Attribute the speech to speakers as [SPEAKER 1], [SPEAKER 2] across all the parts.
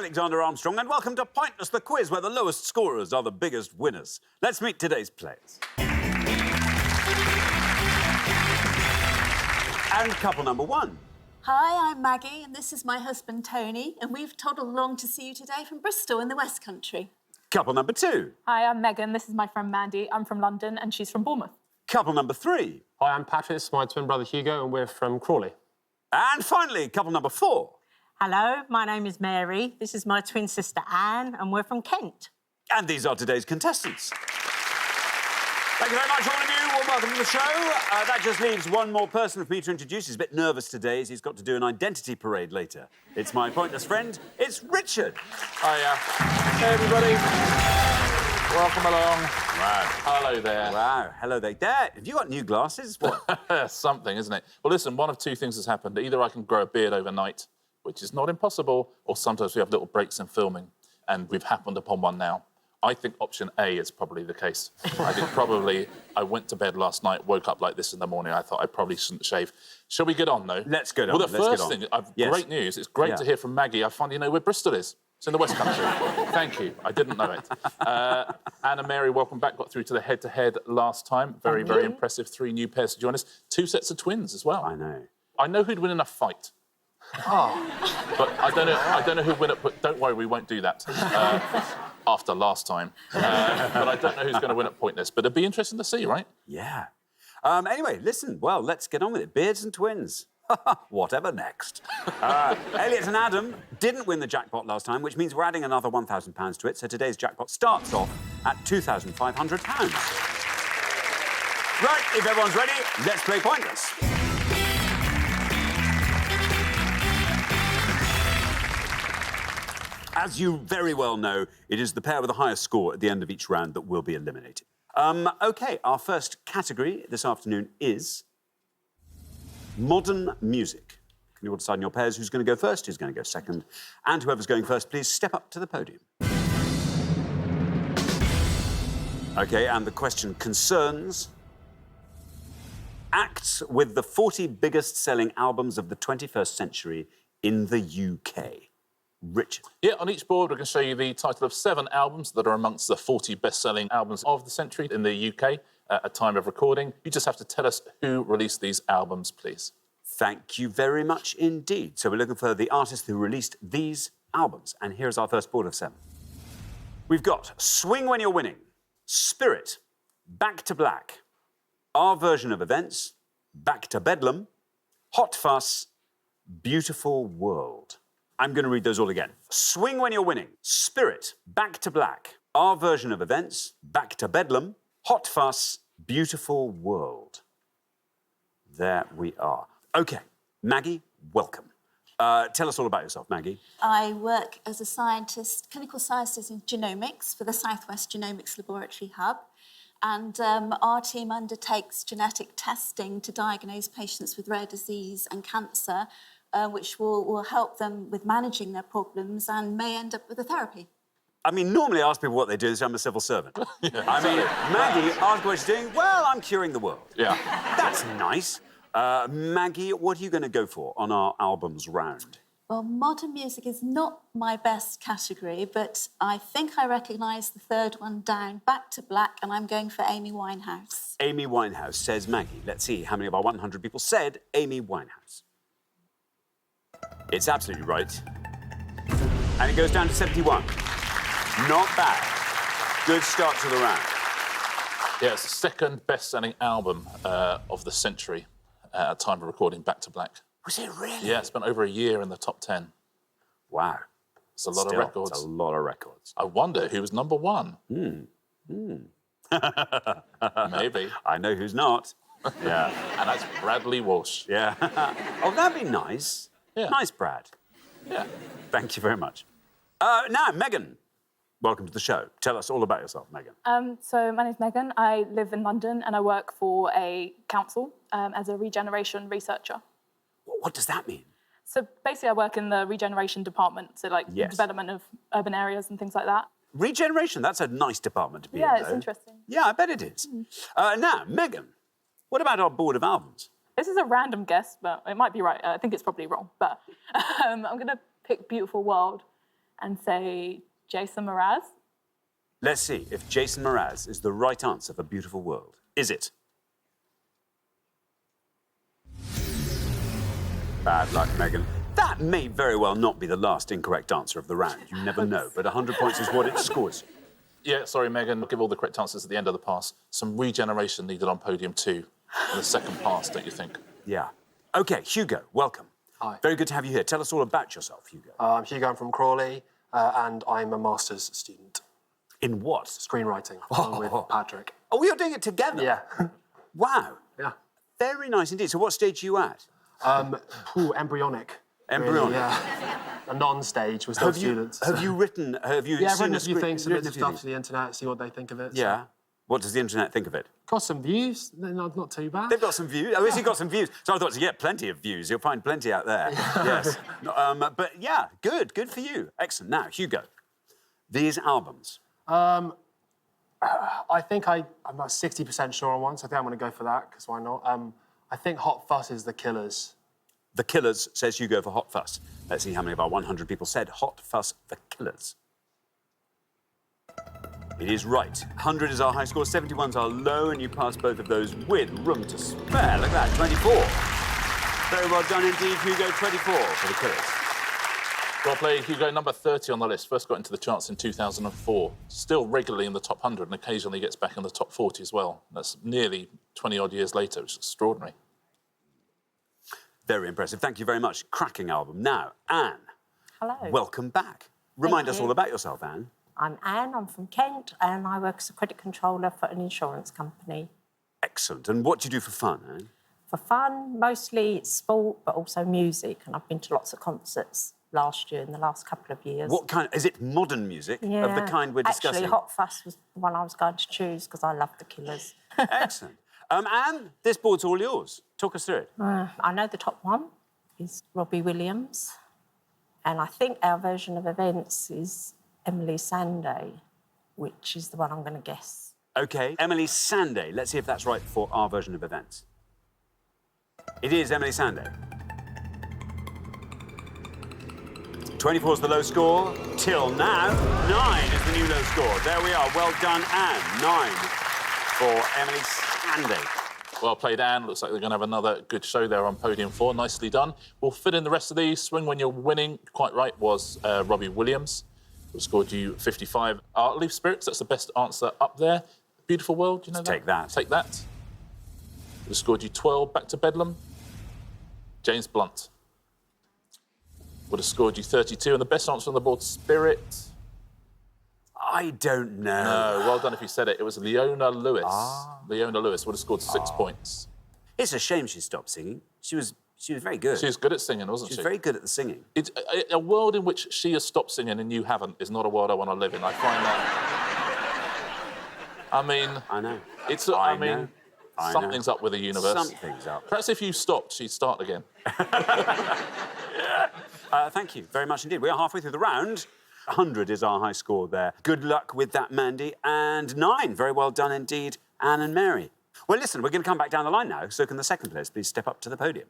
[SPEAKER 1] Alexander Armstrong, and welcome to Pointless, the quiz where the lowest scorers are the biggest winners. Let's meet today's players. And couple number one.
[SPEAKER 2] Hi, I'm Maggie, and this is my husband, Tony, and we've toddled along to see you today from Bristol in the West Country.
[SPEAKER 1] Couple number two.
[SPEAKER 3] Hi, I'm Megan. This is my friend Mandy. I'm from London, and she's from Bournemouth.
[SPEAKER 1] Couple number three.
[SPEAKER 4] Hi, I'm Patrick. This is my twin brother Hugo, and we're from Crawley.
[SPEAKER 1] And finally, couple number four.
[SPEAKER 5] Hello, my name is Mary. This is my twin sister Anne, and we're from Kent.
[SPEAKER 1] And these are today's contestants. Thank you very much, all of you. Well, welcome to the show. That just leaves one more person for me to introduce. He's a bit nervous today as he's got to do an identity parade later. It's my pointless friend. It's Richard.
[SPEAKER 6] Hiya. Hey, everybody. Welcome along.
[SPEAKER 1] Wow.
[SPEAKER 6] Hello there.
[SPEAKER 1] Wow. Hello there. Dad, have you got new glasses? What?
[SPEAKER 6] Something, isn't it? Well, listen, one of two things has happened. Either I can grow a beard overnight, which is not impossible, or sometimes we have little breaks in filming, and we've happened upon one now. I think option A is probably the case. I think probably I went to bed last night, woke up like this in the morning. I thought I probably shouldn't shave. Shall we get on, though?
[SPEAKER 1] Let's get on.
[SPEAKER 6] Well, the first thing, great news. It's great to hear from Maggie. I finally know where Bristol is. It's in the West Country. Thank you. I didn't know it. Anne and Mary, welcome back. Got through to the head-to-head last time. Very, very impressive. 3 new pairs to join us. 2 sets of twins as well.
[SPEAKER 1] I know.
[SPEAKER 6] I know who'd win in a fight. But I don't know who'd win it. But don't worry, we won't do that after last time. But I don't know who's going to win at Pointless. But it'd be interesting to see, right?
[SPEAKER 1] Yeah. Anyway, listen. Well, let's get on with it. Beards and twins. Whatever next. Elliot and Adam didn't win the jackpot last time, which means we're adding another £1,000 to it. So today's jackpot starts off at £2,500. Right, if everyone's ready, let's play Pointless. As you very well know, it is the pair with the highest score at the end of each round that will be eliminated. OK, our first category this afternoon is modern music. Can you all decide in your pairs who's going to go first, who's going to go second? And whoever's going first, please step up to the podium. OK, and the question concerns acts with the 40 biggest-selling albums of the 21st century in the UK. Richard.
[SPEAKER 6] Yeah, on each board, we're going to show you the title of 7 albums that are amongst the 40 best-selling albums of the century in the UK at time of recording. You just have to tell us who released these albums, please.
[SPEAKER 1] Thank you very much indeed. So we're looking for the artist who released these albums. And here's our first board of 7. We've got Swing When You're Winning, Spirit, Back to Black, Our Version of Events, Back to Bedlam, Hot Fuss, Beautiful World. I'm going to read those all again. Swing When You're Winning, Spirit, Back to Black, Our Version of Events, Back to Bedlam, Hot Fuss, Beautiful World. There we are. OK, Maggie, welcome. Tell us all about yourself, Maggie.
[SPEAKER 2] I work as a scientist, clinical scientist in genomics for the South West Genomics Laboratory Hub. And our team undertakes genetic testing to diagnose patients with rare disease and cancer, which will help them with managing their problems and may end up with a therapy.
[SPEAKER 1] I mean, normally I ask people what they do, and say I'm a civil servant. I mean, Maggie asked what she's doing. Well, I'm curing the world.
[SPEAKER 6] Yeah.
[SPEAKER 1] That's nice. Maggie, what are you going to go for on our albums round?
[SPEAKER 2] Well, modern music is not my best category, but I think I recognise the third one down, Back to Black, and I'm going for Amy Winehouse.
[SPEAKER 1] Amy Winehouse, says Maggie. Let's see how many of our 100 people said Amy Winehouse. It's absolutely right. And it goes down to 71. Not bad. Good start to the round.
[SPEAKER 6] Yeah, it's the second best-selling album of the century at time of recording, Back to Black.
[SPEAKER 1] Was it really?
[SPEAKER 6] Yeah, it's been over a year in the top 10.
[SPEAKER 1] Wow.
[SPEAKER 6] It's a lot of records.
[SPEAKER 1] It's a lot of records.
[SPEAKER 6] I wonder who was number 1. Maybe.
[SPEAKER 1] I know who's not. Yeah.
[SPEAKER 6] And that's Bradley Walsh.
[SPEAKER 1] Yeah. Oh, that'd be nice.
[SPEAKER 6] Yeah.
[SPEAKER 1] Nice, Brad.
[SPEAKER 6] Yeah.
[SPEAKER 1] Thank you very much. Now, Megan, welcome to the show. Tell us all about yourself, Megan.
[SPEAKER 3] So my name's Megan. I live in London and I work for a council as a regeneration researcher.
[SPEAKER 1] What does that mean?
[SPEAKER 3] So basically I work in the regeneration department, so like the development of urban areas and things like that.
[SPEAKER 1] Regeneration, that's a nice department to be in,
[SPEAKER 3] Yeah, it's
[SPEAKER 1] though.
[SPEAKER 3] interesting.
[SPEAKER 1] Yeah, I bet it is. Now, Megan, what about our board of albums?
[SPEAKER 3] This is a random guess, but it might be right. I think it's probably wrong, but I'm going to pick Beautiful World. and say Jason Mraz.
[SPEAKER 1] Let's see if Jason Mraz is the right answer for Beautiful World. Is it? Bad luck, Megan. That may very well not be the last incorrect answer of the round. You never know, but 100 points is what it scores.
[SPEAKER 6] Yeah, sorry, Megan. We'll give all the correct answers at the end of the pass. Some regeneration needed on podium 2 in the second pass, don't you think?
[SPEAKER 1] Yeah. OK, Hugo, welcome.
[SPEAKER 7] Hi.
[SPEAKER 1] Very good to have you here. Tell us all about yourself, Hugo.
[SPEAKER 7] I'm Hugo, I'm from Crawley, and I'm a master's student.
[SPEAKER 1] In what?
[SPEAKER 7] Screenwriting, along with Patrick.
[SPEAKER 1] Oh, we are doing it together?
[SPEAKER 7] Yeah.
[SPEAKER 1] Wow.
[SPEAKER 7] Yeah.
[SPEAKER 1] Very nice indeed. So what stage are you at?
[SPEAKER 7] Embryonic.
[SPEAKER 1] Embryonic.
[SPEAKER 7] Really, yeah. A non-stage, we're still students.
[SPEAKER 1] Have you written, have you
[SPEAKER 7] Yeah, I've
[SPEAKER 1] seen
[SPEAKER 7] written a few things, submitted
[SPEAKER 1] written a few
[SPEAKER 7] stuff
[SPEAKER 1] things?
[SPEAKER 7] to the internet, see what they think of it.
[SPEAKER 1] Yeah. What does the internet think of it?
[SPEAKER 7] Got some views, not too bad.
[SPEAKER 1] They've got some views. Oh, has he got some views? So I thought, yeah, plenty of views. You'll find plenty out there. Yes. But yeah, good for you. Excellent. Now, Hugo, these albums.
[SPEAKER 7] I think I'm about 60% sure on one, so I think I'm going to go for that, because why not? I think Hot Fuss is The Killers.
[SPEAKER 1] The Killers says Hugo for Hot Fuss. Let's see how many of our 100 people said Hot Fuss, The Killers. It is right. 100 is our high score, 71's our low, and you pass both of those with room to spare. Look at that, 24. Very well done indeed, Hugo. 24 for The Killers.
[SPEAKER 6] Well played, Hugo. Number 30 on the list. First got into the charts in 2004. Still regularly in the top 100 and occasionally gets back in the top 40 as well. That's nearly 20-odd years later, which is extraordinary.
[SPEAKER 1] Very impressive. Thank you very much. Cracking album. Now, Anne.
[SPEAKER 5] Hello.
[SPEAKER 1] Welcome back. Remind us
[SPEAKER 5] you.
[SPEAKER 1] all about yourself, Anne.
[SPEAKER 5] I'm Anne, I'm from Kent, and I work as a credit controller for an insurance company.
[SPEAKER 1] Excellent. And what do you do for fun, Anne?
[SPEAKER 5] For fun, mostly sport, but also music, and I've been to lots of concerts last year, in the last couple of years.
[SPEAKER 1] What kind? Is it modern music of the kind we're discussing?
[SPEAKER 5] Actually, Hot Fuss was the one I was going to choose because I love The Killers.
[SPEAKER 1] Excellent. Anne, this board's all yours. Talk us through it.
[SPEAKER 5] I know the top one is Robbie Williams, and I think our version of events is Emily Sandé, which is the one I'm going to guess.
[SPEAKER 1] OK, Emily Sandé. Let's see if that's right for our version of events. It is Emily Sandé. 24 is the low score. Till now, 9 is the new low score. There we are. Well done, Anne. 9 for Emily Sandé.
[SPEAKER 6] Well played, Anne. Looks like they're going to have another good show there on podium 4. Nicely done. We'll fit in the rest of these. Swing When You're Winning, quite right, was Robbie Williams, who scored you 55. Leaf Spirits, that's the best answer up there. Beautiful World, you know that?
[SPEAKER 1] Take that.
[SPEAKER 6] Take that. Who scored you 12. Back to Bedlam. James Blunt would have scored you 32. And the best answer on the board, Spirit.
[SPEAKER 1] I don't know.
[SPEAKER 6] No, well done if you said it. It was Leona Lewis. Leona Lewis would have scored 6 points.
[SPEAKER 1] It's a shame she stopped singing. She was very good.
[SPEAKER 6] She was good at singing, wasn't she?
[SPEAKER 1] She was very good at the singing.
[SPEAKER 6] It's a world in which she has stopped singing and you haven't is not a world I want to live in. I find that. I mean,
[SPEAKER 1] I know.
[SPEAKER 6] It's.
[SPEAKER 1] I
[SPEAKER 6] I mean,
[SPEAKER 1] know. I
[SPEAKER 6] something's
[SPEAKER 1] know.
[SPEAKER 6] up with the universe.
[SPEAKER 1] Something's up.
[SPEAKER 6] Perhaps if you stopped, she'd start again.
[SPEAKER 1] Thank you very much indeed. We are halfway through the round. 100 is our high score there. Good luck with that, Mandy. And 9, very well done indeed, Anne and Mary. Well, listen, we're going to come back down the line now, so can the second players please step up to the podium?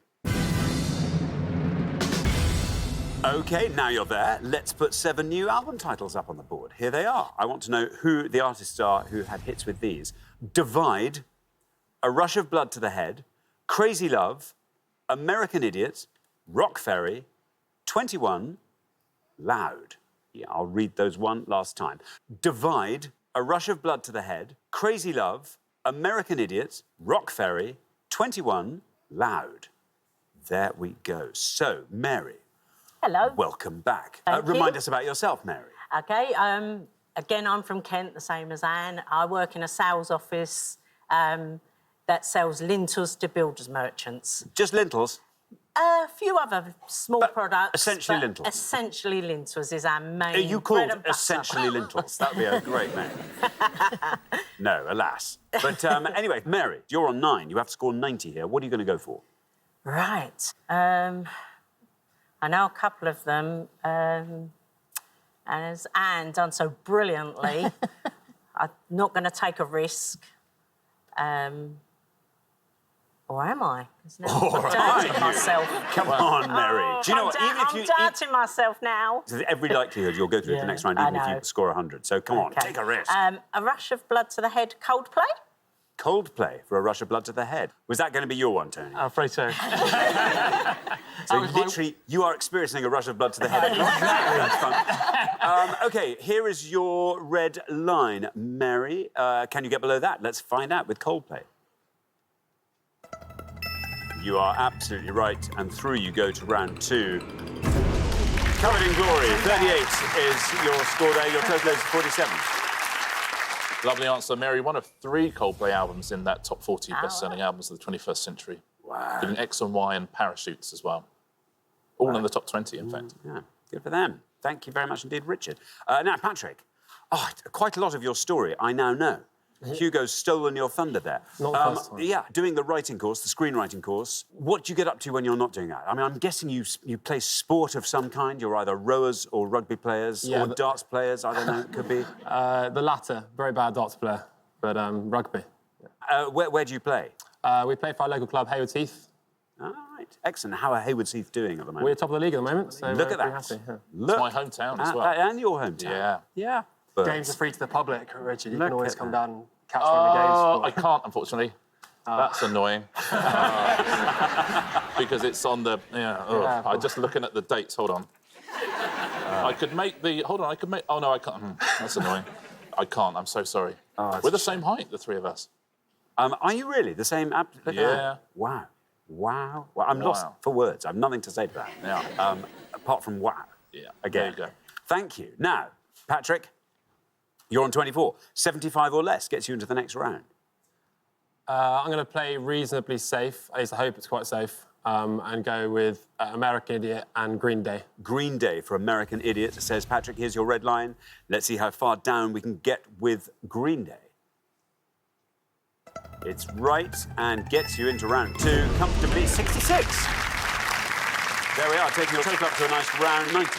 [SPEAKER 1] OK, now you're there. Let's put 7 new album titles up on the board. Here they are. I want to know who the artists are who had hits with these. Divide, A Rush of Blood to the Head, Crazy Love, American Idiot, Rock Ferry, 21, Loud. Yeah, I'll read those one last time. Divide, A Rush of Blood to the Head, Crazy Love, American Idiot, Rock Ferry, 21, Loud. There we go. So, Mary.
[SPEAKER 5] Hello.
[SPEAKER 1] Welcome back.
[SPEAKER 5] Thank you.
[SPEAKER 1] Remind us about yourself, Mary.
[SPEAKER 5] OK, again, I'm from Kent, the same as Anne. I work in a sales office that sells lintels to builders merchants.
[SPEAKER 1] Just lintels?
[SPEAKER 5] A few other small products.
[SPEAKER 1] essentially
[SPEAKER 5] but
[SPEAKER 1] lintels.
[SPEAKER 5] Essentially lintels is our main.
[SPEAKER 1] Are you
[SPEAKER 5] bread
[SPEAKER 1] called
[SPEAKER 5] and butter.
[SPEAKER 1] Essentially Lintels? That'd be a great name. No, alas. But anyway, Mary, you're on 9. You have to score 90 here. What are you going to go for?
[SPEAKER 5] Right. I know a couple of them. And as Anne done so brilliantly, I'm not going to take a risk. Or am I? 'Cause now
[SPEAKER 1] All
[SPEAKER 5] I'm
[SPEAKER 1] right,
[SPEAKER 5] doubting
[SPEAKER 1] you.
[SPEAKER 5] myself.
[SPEAKER 1] Come on, Mary. Do you know what? Even if you...
[SPEAKER 5] I'm doubting myself now.
[SPEAKER 1] There's every likelihood you'll go through to the
[SPEAKER 5] Yeah,
[SPEAKER 1] next round,
[SPEAKER 5] I
[SPEAKER 1] even if you
[SPEAKER 5] know.
[SPEAKER 1] score 100. So come on,
[SPEAKER 5] Okay.
[SPEAKER 1] take a risk.
[SPEAKER 5] A rush of blood to the head, Coldplay?
[SPEAKER 1] Coldplay for a rush of blood to the head. Was that going to be your one, Tony?
[SPEAKER 4] I'm afraid so.
[SPEAKER 1] So literally, you are experiencing a rush of blood to the head. That's fun. OK, here is your red line, Mary. Can you get below that? Let's find out with Coldplay. You are absolutely right, and through you go to round 2. Covered in glory. 38 is your score there. Your total is 47.
[SPEAKER 6] Lovely answer, Mary. One of 3 Coldplay albums in that top 40 best-selling albums of the 21st century.
[SPEAKER 1] Wow.
[SPEAKER 6] Including X and Y and Parachutes as well. All in the top 20, in fact.
[SPEAKER 1] Yeah, good for them. Thank you very much indeed, Richard. Now, Patrick, quite a lot of your story I now know. Hugo's stolen your thunder there.
[SPEAKER 4] Not the first time.
[SPEAKER 1] Yeah, doing the writing course, the screenwriting course. What do you get up to when you're not doing that? I mean, I'm guessing you play sport of some kind. You're either rowers or rugby players or darts players. I don't know, it could be.
[SPEAKER 4] The latter, very bad darts player, but rugby.
[SPEAKER 1] Where do you play?
[SPEAKER 4] We play for our local club, Haywards Heath.
[SPEAKER 1] All right, excellent. How are Haywards Heath doing at the moment?
[SPEAKER 4] We're top of the league at the moment, so
[SPEAKER 1] Look
[SPEAKER 4] we're
[SPEAKER 1] at that.
[SPEAKER 4] pretty happy. Yeah.
[SPEAKER 1] Look.
[SPEAKER 6] It's my hometown as well.
[SPEAKER 1] And your hometown.
[SPEAKER 6] Yeah.
[SPEAKER 1] Yeah.
[SPEAKER 7] Games are free to the public, Richard. You
[SPEAKER 1] Look
[SPEAKER 7] can always
[SPEAKER 1] at
[SPEAKER 7] come
[SPEAKER 1] that.
[SPEAKER 7] down and catch one of the
[SPEAKER 6] Oh, I
[SPEAKER 7] games.
[SPEAKER 6] can't, unfortunately. That's annoying. Because it's on the... I'm just looking at the dates. Hold on. I could make the... Hold on, I could make... Oh, no, I can't. That's annoying. I can't. I'm so sorry. We're the same height, the 3 of us.
[SPEAKER 1] Are you really the same? Look at
[SPEAKER 6] Yeah.
[SPEAKER 1] that. Wow. Wow. Well, I'm lost for words. I've nothing to say to that.
[SPEAKER 6] Yeah.
[SPEAKER 1] Apart from wow.
[SPEAKER 6] Yeah.
[SPEAKER 1] Again.
[SPEAKER 6] There you go.
[SPEAKER 1] Thank you. Now, Patrick, you're on 24. 75 or less gets you into the next round.
[SPEAKER 4] I'm going to play reasonably safe. At least I hope it's quite safe. And go with American Idiot and Green Day.
[SPEAKER 1] Green Day for American Idiot, says Patrick. Here's your red line. Let's see how far down we can get with Green Day. It's right and gets you into round 2, comfortably 66. There we are, taking your total up to a nice round 90.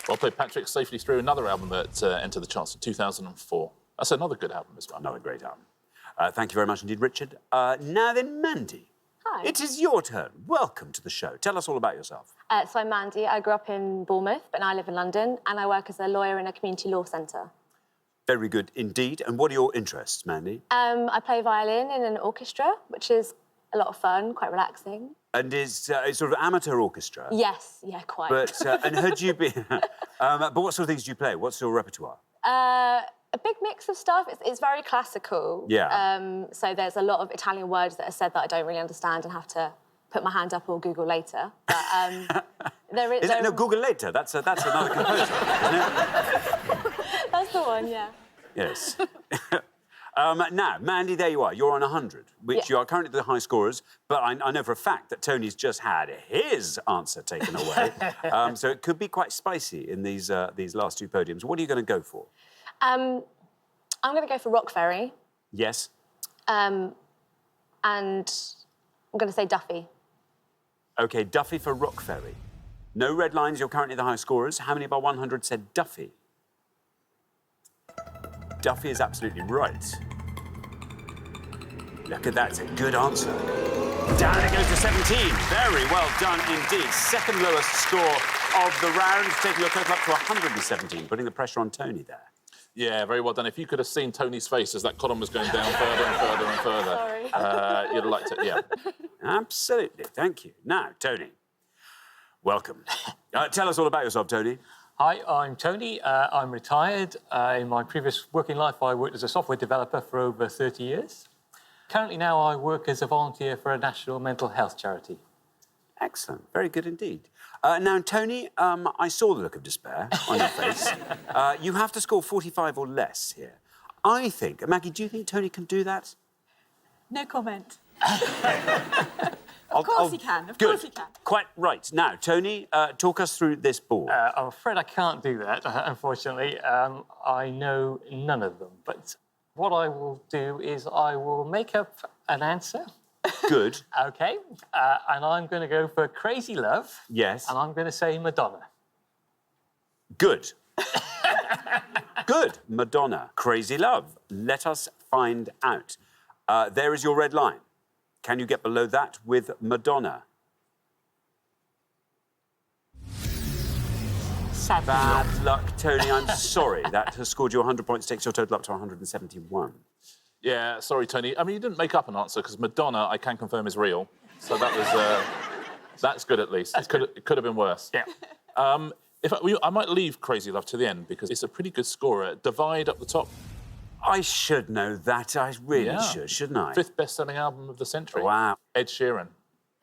[SPEAKER 6] Well played, Patrick. Safely through another album that entered the charts in 2004. That's another good album as well.
[SPEAKER 1] Another great album. Thank you very much indeed, Richard. Now then, Mandy.
[SPEAKER 8] Hi.
[SPEAKER 1] It is your turn. Welcome to the show. Tell us all about yourself.
[SPEAKER 8] So I'm Mandy. I grew up in Bournemouth, but now I live in London, and I work as a lawyer in a community law centre.
[SPEAKER 1] Very good indeed. And what are your interests, Mandy?
[SPEAKER 8] I play violin in an orchestra, which is a lot of fun, quite relaxing.
[SPEAKER 1] And is it's sort of amateur orchestra?
[SPEAKER 8] Yes, yeah, quite.
[SPEAKER 1] But, and had you been... but what sort of things do you play? What's your repertoire?
[SPEAKER 8] A big mix of stuff. It's very classical.
[SPEAKER 1] Yeah.
[SPEAKER 8] So there's a lot of Italian words that are said that I don't really understand and have to put my hand up or Google later. But there is...
[SPEAKER 1] No, Google later. That's another composer, isn't it?
[SPEAKER 8] That's the one, yeah.
[SPEAKER 1] Yes. Now, Mandy, there you are. You're on 100, which you are currently the high scorers. But I know for a fact that Tony's just had his answer taken away. So it could be quite spicy in these last 2 podiums. What are you going to go for?
[SPEAKER 8] I'm going to go for Rock Ferry.
[SPEAKER 1] Yes.
[SPEAKER 8] And I'm going to say Duffy.
[SPEAKER 1] OK, Duffy for Rock Ferry. No red lines. You're currently the high scorers. How many by 100 said Duffy? Duffy is absolutely right. Look at that, it's a good answer. Down it goes to 17. Very well done indeed. Second lowest score of the round, taking your total up to 117, putting the pressure on Tony there.
[SPEAKER 6] Yeah, very well done. If you could have seen Tony's face as that column was going down further and further and further,
[SPEAKER 8] Sorry.
[SPEAKER 6] you'd have liked it, yeah.
[SPEAKER 1] Absolutely, thank you. Now, Tony, welcome. Tell us all about yourself, Tony.
[SPEAKER 9] Hi, I'm Tony. I'm retired. In my previous working life, I worked as a software developer for over 30 years. Currently now, I work as a volunteer for a national mental health charity.
[SPEAKER 1] Excellent, very good indeed. Now, Tony, I saw the look of despair on your face. You have to score 45 or less here. I think, Maggie, do you think Tony can do that?
[SPEAKER 2] No comment. Of course he can. Of course he can.
[SPEAKER 1] Quite right. Now, Tony, talk us through this board.
[SPEAKER 9] I'm afraid I can't do that, unfortunately. I know none of them. But what I will do is I will make up an answer.
[SPEAKER 1] Good.
[SPEAKER 9] OK. And I'm going to go for Crazy Love.
[SPEAKER 1] Yes.
[SPEAKER 9] And I'm going to say Madonna.
[SPEAKER 1] Good. Good. Madonna. Crazy Love. Let us find out. There is your red line. Can you get below that with Madonna? Bad luck, Tony. I'm sorry. That has scored you 100 points, takes your total up to 171.
[SPEAKER 6] Yeah, sorry, Tony. I mean, you didn't make up an answer because Madonna, I can confirm, is real. So that was... that's good, at least. It could have been worse.
[SPEAKER 1] Yeah.
[SPEAKER 6] I might leave Crazy Love to the end because it's a pretty good scorer. Divide up the top.
[SPEAKER 1] I should know that. I really should, shouldn't I?
[SPEAKER 6] 5th best-selling album of the century.
[SPEAKER 1] Wow.
[SPEAKER 6] Ed Sheeran.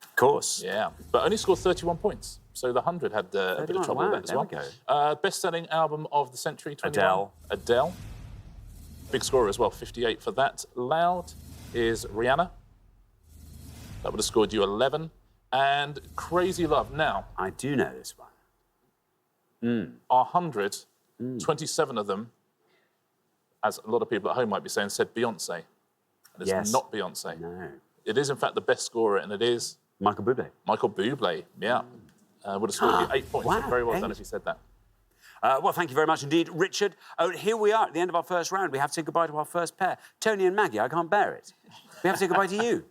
[SPEAKER 1] Of course.
[SPEAKER 6] Yeah, but only scored 31 points. So the 100 had a bit of trouble with that as well.
[SPEAKER 1] There we go.
[SPEAKER 6] Best-selling album of the century, 21.
[SPEAKER 1] Adele.
[SPEAKER 6] Adele. Big scorer as well, 58 for that. Loud is Rihanna. That would have scored you 11. And Crazy Love. Now,
[SPEAKER 1] I do know this one.
[SPEAKER 6] our 100, 27 of them, as a lot of people at home might be saying, said Beyonce. And it's not Beyonce.
[SPEAKER 1] No.
[SPEAKER 6] It is, in fact, the best scorer, and it is...
[SPEAKER 1] Michael Bublé.
[SPEAKER 6] Michael Bublé, yeah. Would have scored you 8 points.
[SPEAKER 1] Wow,
[SPEAKER 6] So very well
[SPEAKER 1] 8.
[SPEAKER 6] done if you said that.
[SPEAKER 1] Well, thank you very much indeed, Richard. Oh, here we are at the end of our first round. We have to say goodbye to our first pair. Tony and Maggie, I can't bear it. We have to say goodbye to you.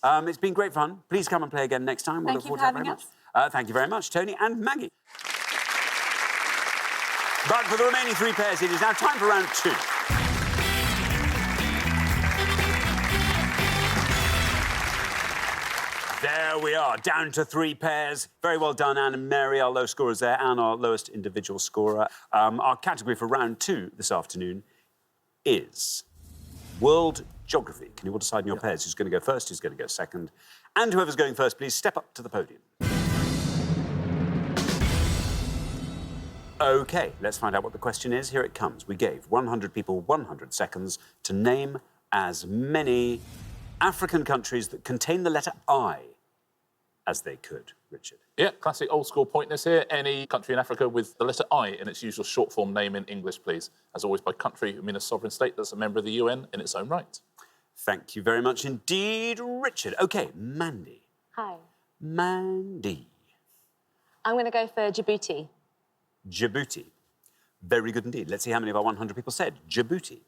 [SPEAKER 1] It's been great fun. Please come and play again next time. We'll
[SPEAKER 2] Thank
[SPEAKER 1] look
[SPEAKER 2] you
[SPEAKER 1] forward
[SPEAKER 2] for
[SPEAKER 1] to that
[SPEAKER 2] having
[SPEAKER 1] very much. Thank you very much, Tony and Maggie. But for the remaining 3 pairs, it is now time for round 2. There we are, down to 3 pairs. Very well done, Anne and Mary, our low scorers there, and our lowest individual scorer. Our category for round 2 this afternoon is World Geography. Can you all decide in your pairs who's going to go first, who's going to go second? And whoever's going first, please step up to the podium. OK, let's find out what the question is. Here it comes. We gave 100 people 100 seconds to name as many African countries that contain the letter I as they could, Richard.
[SPEAKER 6] Yeah, classic old-school pointness here. Any country in Africa with the letter I in its usual short-form name in English, please. As always, by country, I mean a sovereign state that's a member of the UN in its own right.
[SPEAKER 1] Thank you very much indeed, Richard. OK, Mandy.
[SPEAKER 8] Hi.
[SPEAKER 1] Mandy.
[SPEAKER 8] I'm going to go for Djibouti.
[SPEAKER 1] Djibouti. Very good indeed. Let's see how many of our 100 people said Djibouti.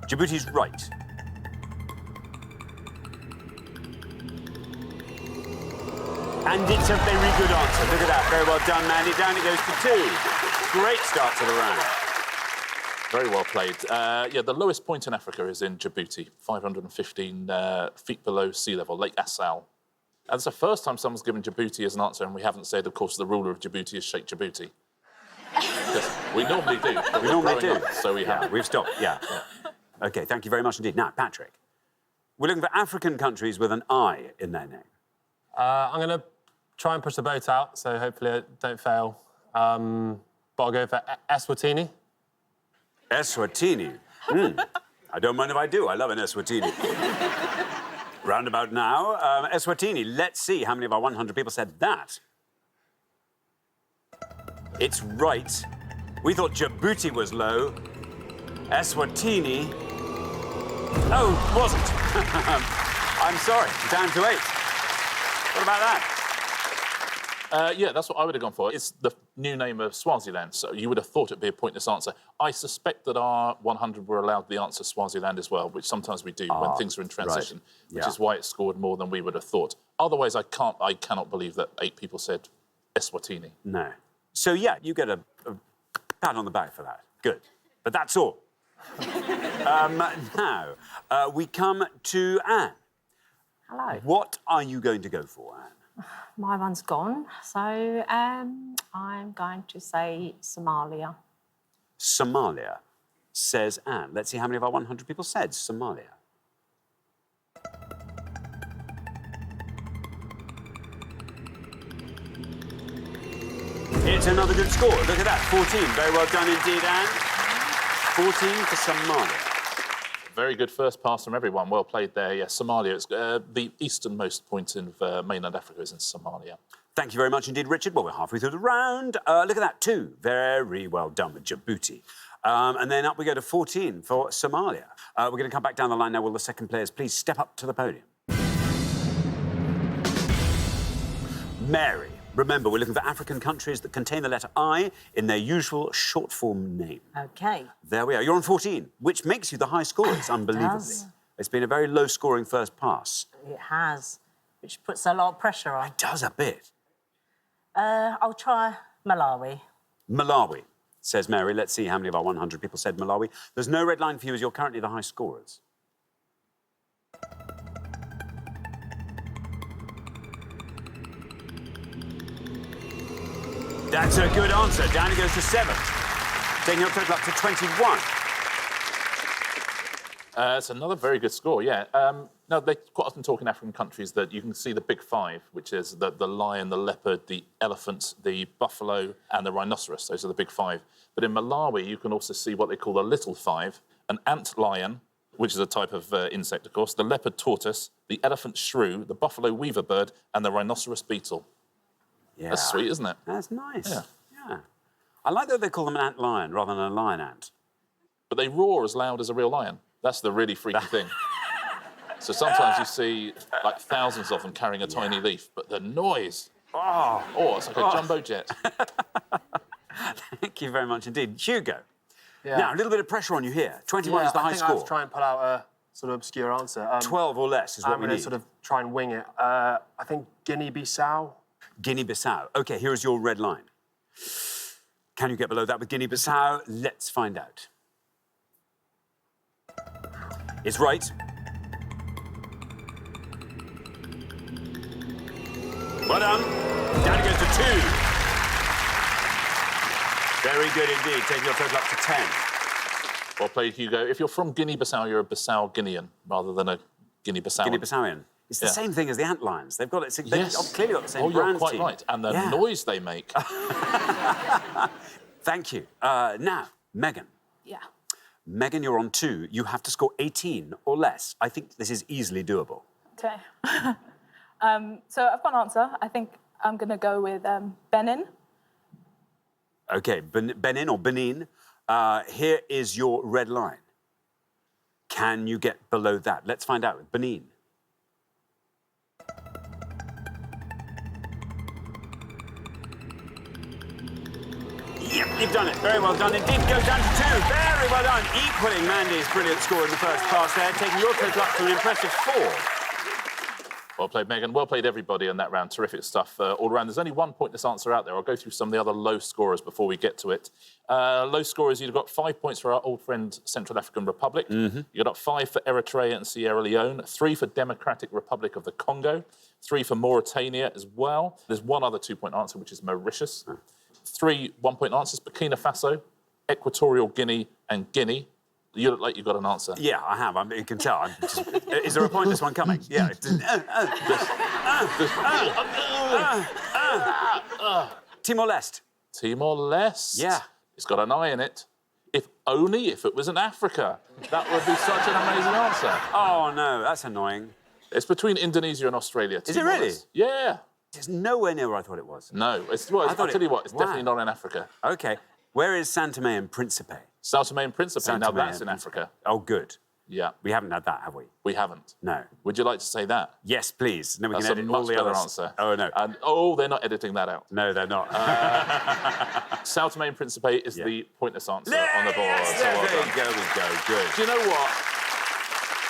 [SPEAKER 1] Djibouti's right. And it's a very good answer. Look at that. Very well done, Mandy. Down it goes to 2. Great start to the round.
[SPEAKER 6] Very well played. Yeah, the lowest point in Africa is in Djibouti, 515 feet below sea level, Lake Assal. And it's the first time someone's given Djibouti as an answer, and we haven't said, of course, the ruler of Djibouti is Sheikh Djibouti. We normally do.
[SPEAKER 1] We normally do.
[SPEAKER 6] So we have.
[SPEAKER 1] We've stopped, yeah. OK, thank you very much indeed. Now, Patrick, we're looking for African countries with an I in their name.
[SPEAKER 4] I'm going to try and push the boat out, so hopefully I don't fail. But I'll go for Eswatini.
[SPEAKER 1] Eswatini. I don't mind if I do. I love an Eswatini. Roundabout now, Eswatini. Let's see how many of our 100 people said that. It's right. We thought Djibouti was low. Eswatini. Oh, it wasn't. I'm sorry. Down to 8. What about that?
[SPEAKER 6] Yeah, that's what I would have gone for. It's the new name of Swaziland, so you would have thought it'd be a pointless answer. I suspect that our 100 were allowed the answer Swaziland as well, which sometimes we do when things are in transition, which is why it scored more than we would have thought. Otherwise, I cannot believe that 8 people said Eswatini.
[SPEAKER 1] No. So, yeah, you get a pat on the back for that. Good. But that's all. Now, we come to Anne.
[SPEAKER 5] Hello.
[SPEAKER 1] What are you going to go for, Anne?
[SPEAKER 5] My one's gone, so I'm going to say Somalia.
[SPEAKER 1] Somalia, says Anne. Let's see how many of our 100 people said Somalia. It's another good score. Look at that, 14. Very well done indeed, Anne. 14 for Somalia.
[SPEAKER 6] Very good first pass from everyone. Well played there. Yeah, Somalia. It's the easternmost point in mainland Africa is in Somalia.
[SPEAKER 1] Thank you very much indeed, Richard. Well, we're halfway through the round. Look at that, 2. Very well done with Djibouti. And then up we go to 14 for Somalia. We're going to come back down the line now. Will the second players please step up to the podium? Mary. Remember, we're looking for African countries that contain the letter I in their usual short-form name.
[SPEAKER 5] OK.
[SPEAKER 1] There we are. You're on 14, which makes you the high scorers, unbelievably. It's been a very low-scoring first pass.
[SPEAKER 5] It has, which puts a lot of pressure on.
[SPEAKER 1] It does a bit.
[SPEAKER 5] I'll try Malawi.
[SPEAKER 1] Malawi, says Mary. Let's see how many of our 100 people said Malawi. There's no red line for you as you're currently the high scorers. That's a good answer. Down it goes to 7. Taking your total up to 21.
[SPEAKER 6] It's another very good score, yeah. Now, they quite often talk in African countries that you can see the big 5, which is the lion, the leopard, the elephant, the buffalo, and the rhinoceros. Those are the big 5. But in Malawi, you can also see what they call the little 5, an ant lion, which is a type of insect, of course, the leopard tortoise, the elephant shrew, the buffalo weaver bird, and the rhinoceros beetle.
[SPEAKER 1] Yeah.
[SPEAKER 6] That's sweet, isn't it?
[SPEAKER 1] That's nice.
[SPEAKER 6] Yeah.
[SPEAKER 1] I like that they call them an ant lion rather than a lion ant.
[SPEAKER 6] But they roar as loud as a real lion. That's the really freaky thing. So sometimes you see like thousands of them carrying a tiny leaf, but the noise, it's like a jumbo jet.
[SPEAKER 1] Thank you very much indeed. Hugo.
[SPEAKER 7] Yeah.
[SPEAKER 1] Now, a little bit of pressure on you here. 21 is the high
[SPEAKER 7] I think I
[SPEAKER 1] score.
[SPEAKER 7] have to try and pull out a sort of obscure answer.
[SPEAKER 1] 12 or less is what
[SPEAKER 7] I'm
[SPEAKER 1] we
[SPEAKER 7] going
[SPEAKER 1] need.
[SPEAKER 7] to sort of try and wing it. I think Guinea-Bissau.
[SPEAKER 1] Guinea-Bissau. OK, here is your red line. Can you get below that with Guinea-Bissau? Let's find out. It's right. Well done. Down it goes to 2. Very good indeed. Taking your total up to 10.
[SPEAKER 6] Well played, Hugo. If you're from Guinea-Bissau, you're a Bissau Guinean rather than a Guinea-Bissauan.
[SPEAKER 1] Guinea-Bissawian. It's the same thing as the ant lions. They've got they've clearly got the same
[SPEAKER 6] Oh, you're
[SPEAKER 1] brand
[SPEAKER 6] quite
[SPEAKER 1] scheme.
[SPEAKER 6] right. And the noise they make.
[SPEAKER 1] Thank you. Now, Megan.
[SPEAKER 3] Yeah.
[SPEAKER 1] Megan, you're on 2. You have to score 18 or less. I think this is easily doable.
[SPEAKER 3] Okay. So I've got an answer. I think I'm going to go with Benin.
[SPEAKER 1] OK, Benin or Benin. Here is your red line. Can you get below that? Let's find out with Benin. Yep, you've done it. Very well done indeed. Goes down to 2. Very well done. Equaling Mandy's brilliant score in the first pass there, taking your total up to an impressive 4.
[SPEAKER 6] Well played, Megan. Well played, everybody, in that round. Terrific stuff all around. There's only one pointless answer out there. I'll go through some of the other low scorers before we get to it. Low scorers, you've got 5 points for our old friend Central African Republic. You've got 5 for Eritrea and Sierra Leone, 3 for Democratic Republic of the Congo, 3 for Mauritania as well. There's one other 2-point answer, which is Mauritius. 3 1-point answers, Burkina Faso, Equatorial Guinea and Guinea. You look like you've got an answer.
[SPEAKER 1] Yeah, I have. You can tell. Is there a pointless one coming? Yeah. Timor-Leste.
[SPEAKER 6] Timor-Leste?
[SPEAKER 1] Yeah.
[SPEAKER 6] It's got an I in it. If it was in Africa. That would be such an amazing answer.
[SPEAKER 1] Oh, no, that's annoying.
[SPEAKER 6] It's between Indonesia and Australia.
[SPEAKER 1] Is it really?
[SPEAKER 6] Yeah.
[SPEAKER 1] It's nowhere near where I thought it was.
[SPEAKER 6] No. I'll tell you what, it's definitely not in Africa.
[SPEAKER 1] OK. Where is Santa Tome and Principe?
[SPEAKER 6] Sao Tome and Principe. Now that's in Africa.
[SPEAKER 1] Oh, good.
[SPEAKER 6] Yeah.
[SPEAKER 1] We haven't had that, have we?
[SPEAKER 6] We haven't.
[SPEAKER 1] No.
[SPEAKER 6] Would you like to say that?
[SPEAKER 1] Yes, please. And then we
[SPEAKER 6] That's
[SPEAKER 1] can
[SPEAKER 6] a
[SPEAKER 1] edit all
[SPEAKER 6] much
[SPEAKER 1] the
[SPEAKER 6] better
[SPEAKER 1] others.
[SPEAKER 6] answer.
[SPEAKER 1] Oh, no.
[SPEAKER 6] And, they're not editing that out.
[SPEAKER 1] No, they're not.
[SPEAKER 6] Sao Tome and Principe is the pointless answer on the board.
[SPEAKER 1] Yes,
[SPEAKER 6] So well
[SPEAKER 1] there
[SPEAKER 6] done.
[SPEAKER 1] we go. Good.
[SPEAKER 6] Do you know what?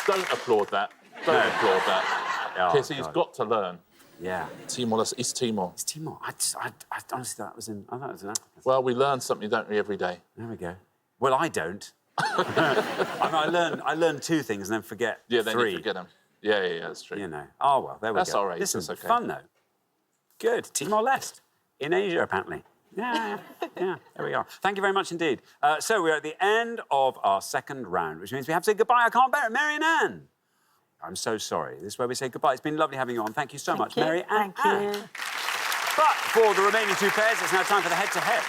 [SPEAKER 6] Don't applaud that. Don't applaud that.
[SPEAKER 1] Oh,
[SPEAKER 6] Because he's
[SPEAKER 1] God.
[SPEAKER 6] got to learn.
[SPEAKER 1] Yeah.
[SPEAKER 6] Timor-Leste, East Timor.
[SPEAKER 1] It's Timor. I honestly thought it was in Africa.
[SPEAKER 6] Well, we learn something, don't we, every day?
[SPEAKER 1] There we go. Well, I don't. I learn 2 things and then forget 3.
[SPEAKER 6] Yeah, then you forget them. Yeah, that's true.
[SPEAKER 1] You know. Oh, well, there we go.
[SPEAKER 6] That's all right.
[SPEAKER 1] Listen,
[SPEAKER 6] That's okay.
[SPEAKER 1] fun, though. Good. Timor-Leste. In Asia, apparently. Yeah, there we are. Thank you very much indeed. So we're at the end of our second round, which means we have to say goodbye. I can't bear it. Mary and Anne. I'm so sorry. This is where we say goodbye. It's been lovely having you on. Thank you so much, Mary and Anne.
[SPEAKER 5] Thank you.
[SPEAKER 1] But for the remaining 2 pairs, it's now time for the head-to-head.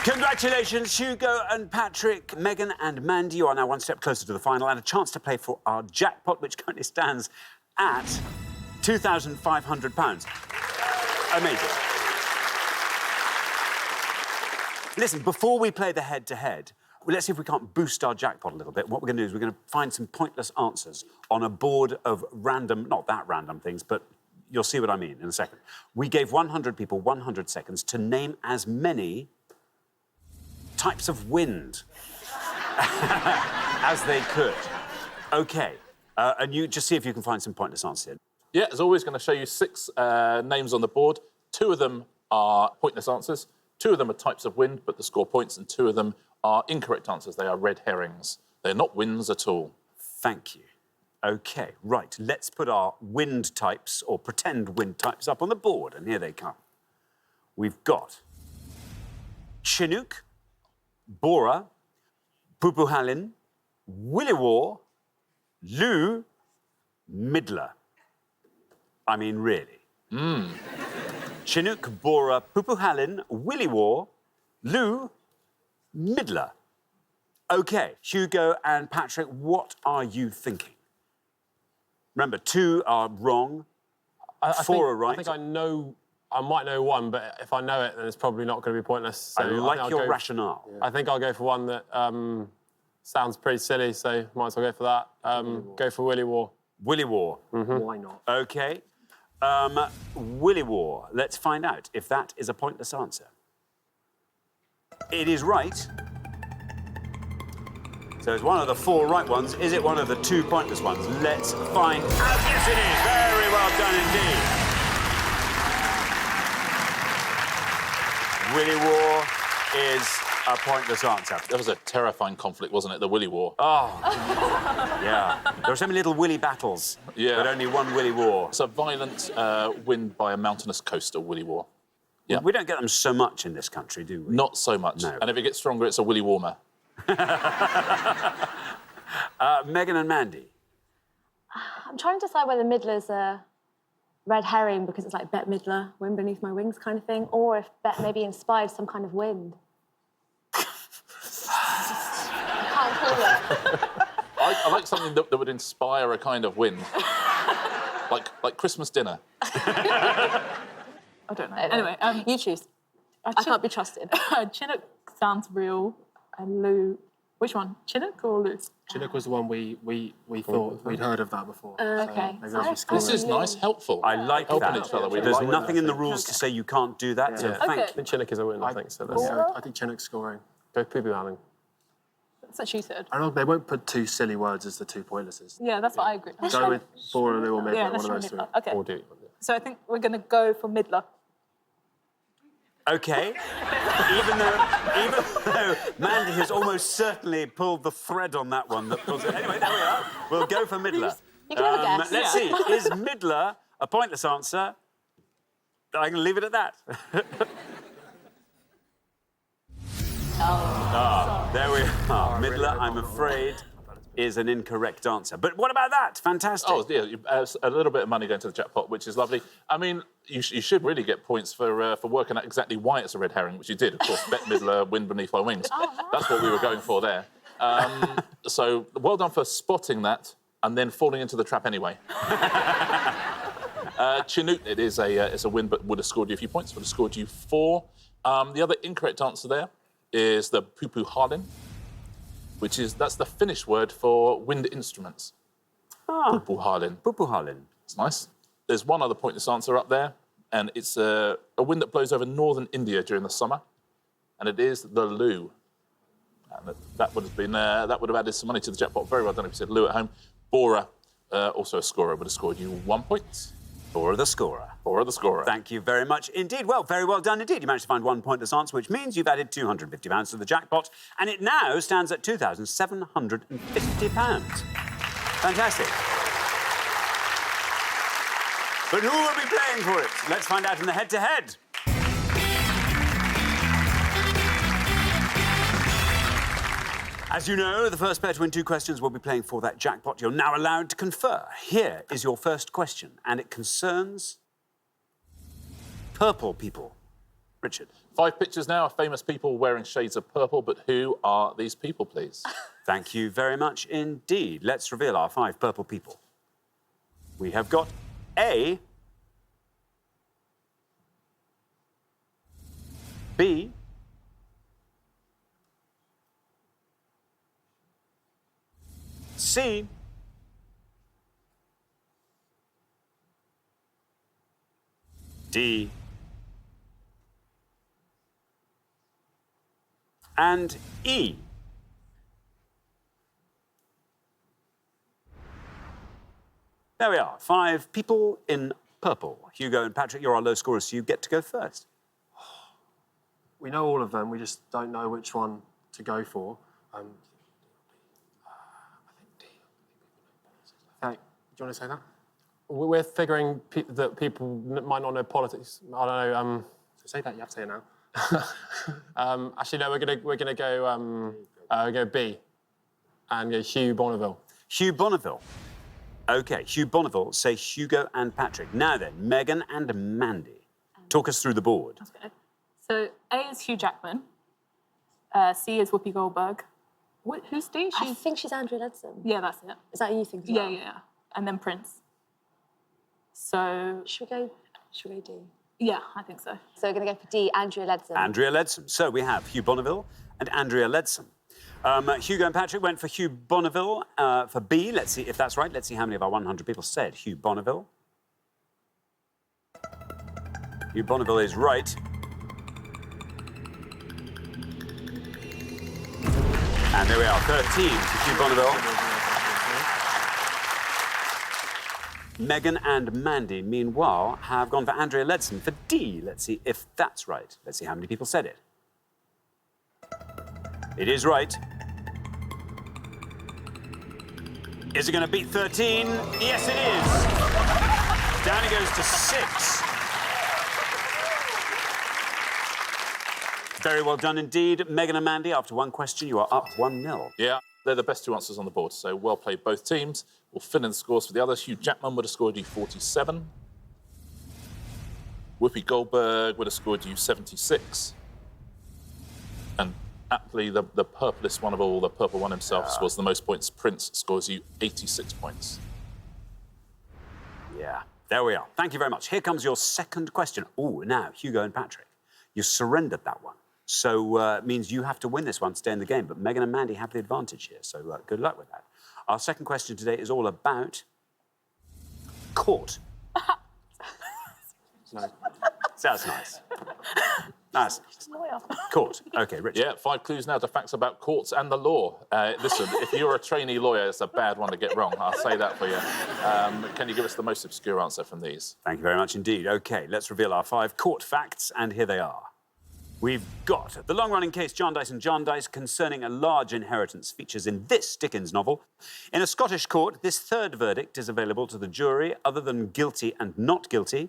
[SPEAKER 1] Congratulations, Hugo and Patrick, Megan and Mandy. You are now 1 step closer to the final and a chance to play for our jackpot, which currently stands at £2,500. Amazing. Listen, before we play the head-to-head, let's see if we can't boost our jackpot a little bit. What we're going to do is we're going to find some pointless answers on a board of random, not that random things, but you'll see what I mean in a second. We gave 100 people 100 seconds to name as many types of wind as they could. OK. And you just see if you can find some pointless answers here.
[SPEAKER 6] Yeah, as always, going to show you 6 names on the board. 2 of them are pointless answers. 2 of them are types of wind, but the score points, and 2 of them are incorrect answers. They are red herrings. They're not winds at all.
[SPEAKER 1] Thank you. OK, right. Let's put our wind types, or pretend wind types, up on the board, and here they come. We've got Chinook, Bora, Pupuhalin, Williwar, Lu, Midler. I mean, really. Chinook, Bora, Pupuhalin, Williwar, Lu, Midler. OK, Hugo and Patrick, what are you thinking? Remember, 2 are wrong, 4 are right.
[SPEAKER 4] I think I might know one, but if I know it, then it's probably not going to be pointless. So
[SPEAKER 1] I like
[SPEAKER 4] think
[SPEAKER 1] your
[SPEAKER 4] I'll
[SPEAKER 1] rationale.
[SPEAKER 4] I think I'll go for one that sounds pretty silly, so might as well go for that. Go for Williwar.
[SPEAKER 1] Williwar.
[SPEAKER 7] Why not?
[SPEAKER 1] OK. Williwar. Let's find out if that is a pointless answer. It is right. So it's one of the 4 right ones. Is it one of the 2 pointless ones? Let's find out. Yes, it is. Very well done indeed. Williwar is a pointless answer.
[SPEAKER 6] That was a terrifying conflict, wasn't it? The Willy War.
[SPEAKER 1] Oh, yeah. There were so many little Willy battles, but only one Willy War.
[SPEAKER 6] It's a violent wind by a mountainous coast, a Willy War. Yeah.
[SPEAKER 1] We don't get them so much in this country, do we?
[SPEAKER 6] Not so much.
[SPEAKER 1] No.
[SPEAKER 6] And if it gets stronger, it's a Willy Warmer.
[SPEAKER 1] Megan and Mandy.
[SPEAKER 8] I'm trying to decide whether Midler's a red herring because it's like Bette Midler, wind beneath my wings kind of thing, or if Bette maybe inspired some kind of wind. I can't call it.
[SPEAKER 6] I like something that would inspire a kind of wind. like Christmas dinner.
[SPEAKER 3] I don't know. Anyway,
[SPEAKER 8] you choose. I can't be trusted.
[SPEAKER 3] Chinook sounds real, and Lu. Which one? Chinook or Lu?
[SPEAKER 7] Chinook was the one we thought we'd heard of that before.
[SPEAKER 8] Okay.
[SPEAKER 7] So maybe I should score
[SPEAKER 6] This
[SPEAKER 7] it.
[SPEAKER 6] is nice, helpful.
[SPEAKER 1] I like
[SPEAKER 6] Helping
[SPEAKER 1] that.
[SPEAKER 6] each other. We
[SPEAKER 1] There's
[SPEAKER 6] like
[SPEAKER 1] nothing in the rules to say you can't do that, so thank
[SPEAKER 3] Okay.
[SPEAKER 1] you.
[SPEAKER 4] And Chinook is a win, I think. So let's
[SPEAKER 7] Yeah, I think Chinook's scoring.
[SPEAKER 4] go Pupuhalin.
[SPEAKER 3] That's what she said.
[SPEAKER 7] I don't know, they won't put 2 silly words as the 2 pointlesses.
[SPEAKER 3] Yeah, that's what I agree.
[SPEAKER 7] Go with Bora, Lu, or Midler,
[SPEAKER 3] Yeah,
[SPEAKER 7] one
[SPEAKER 3] let's
[SPEAKER 7] of
[SPEAKER 3] try
[SPEAKER 7] those 2.
[SPEAKER 3] Midler. Okay.
[SPEAKER 4] Or do.
[SPEAKER 3] So I think we're going to go for Midler.
[SPEAKER 1] OK. Even though Mandy has almost certainly pulled the thread on that one that pulls it. Anyway, there we are. We'll go for Midler.
[SPEAKER 8] You can have a guess.
[SPEAKER 1] Let's see. Is Midler a pointless answer? I can leave it at that. There we are. Midler, I'm afraid, is an incorrect answer. But what about that? Fantastic.
[SPEAKER 6] Oh, yeah, a little bit of money going to the jackpot, which is lovely. I mean, you should really get points for working out exactly why it's a red herring, which you did, of course. Bette Midler, wind beneath my wings. That's what we were going for there. So well done for spotting that and then falling into the trap anyway. Chinook, it's a win, but would have scored you a few points. Would have scored you 4. The other incorrect answer there is the Pupuhalin, that's the Finnish word for wind instruments. Pupuhalin.
[SPEAKER 1] Pupuhalin.
[SPEAKER 6] It's nice. There's one other pointless answer up there, and it's a wind that blows over northern India during the summer, and it is the Lu. And that would have added some money to the jackpot. Very well done if you said Lu at home. Bora, also a scorer, would have scored you 1 point.
[SPEAKER 1] Bora the scorer.
[SPEAKER 6] Bora the scorer.
[SPEAKER 1] Thank you very much indeed. Well, very well done indeed. You managed to find 1 pointless answer, which means you've added £250 to the jackpot, and it now stands at £2,750. Fantastic. But who will be playing for it? Let's find out in the head-to-head. As you know, the first pair to win 2 questions will be playing for that jackpot. You're now allowed to confer. Here is your first question, and it concerns purple people. Richard.
[SPEAKER 6] 5 pictures now of famous people wearing shades of purple, but who are these people, please?
[SPEAKER 1] Thank you very much indeed. Let's reveal our 5 purple people. We have got A, B, C, D, and E. There we are, 5 people in purple. Hugo and Patrick, you're our low scorers, so you get to go first.
[SPEAKER 7] We know all of them, we just don't know which one to go for. I think D. Do you want to say that?
[SPEAKER 4] We're figuring that people might not know politics. I don't know.
[SPEAKER 7] Say that, you have to say it now.
[SPEAKER 4] Actually, no. We're gonna go B, and go Hugh Bonneville.
[SPEAKER 1] Hugh Bonneville. OK, Hugh Bonneville, say Hugo and Patrick. Now then, Megan and Mandy, talk us through the board.
[SPEAKER 3] Okay. So A is Hugh Jackman. C is Whoopi Goldberg. Who's D?
[SPEAKER 8] I think she's Andrea Leadsom.
[SPEAKER 3] Yeah, that's it.
[SPEAKER 8] Is that who you think? As
[SPEAKER 3] Yeah,
[SPEAKER 8] well?
[SPEAKER 3] yeah. And then Prince. So
[SPEAKER 8] Should we go D?
[SPEAKER 3] yeah, I think so.
[SPEAKER 8] So we're going to go for D, Andrea Leadsom.
[SPEAKER 1] Andrea Leadsom. So we have Hugh Bonneville and Andrea Leadsom. Hugo and Patrick went for Hugh Bonneville for B. Let's see if that's right. Let's see how many of our 100 people said Hugh Bonneville. Hugh Bonneville is right. And there we are, 13 for Hugh Bonneville. Megan and Mandy, meanwhile, have gone for Andrea Leadsom for D. Let's see if that's right. Let's see how many people said it. It is right. Is it going to beat 13? Yes, it is. Down it goes to 6. Very well done indeed. Megan and Mandy, after one question, you are up 1-0.
[SPEAKER 6] Yeah, they're the best 2 answers on the board, so well played both teams. We'll fill in the scores for the others. Hugh Jackman would have scored you 47. Whoopi Goldberg would have scored you 76. And aptly, the purplest one of all, the purple one himself, scores the most points. Prince scores you 86 points.
[SPEAKER 1] Yeah, there we are. Thank you very much. Here comes your second question. Oh, now, Hugo and Patrick, you surrendered that one. So it means you have to win this one to stay in the game. But Megan and Mandy have the advantage here, so good luck with that. Our second question today is all about court. Sounds nice. Nice. Court. OK, Richard.
[SPEAKER 6] Yeah, 5 clues now to facts about courts and the law. Listen, if you're a trainee lawyer, it's a bad one to get wrong. I'll say that for you. Can you give us the most obscure answer from these?
[SPEAKER 1] Thank you very much indeed. OK, let's reveal our 5 court facts, and here they are. We've got the long-running case Jarndyce and Jarndyce concerning a large inheritance features in this Dickens novel. In a Scottish court, this third verdict is available to the jury other than guilty and not guilty.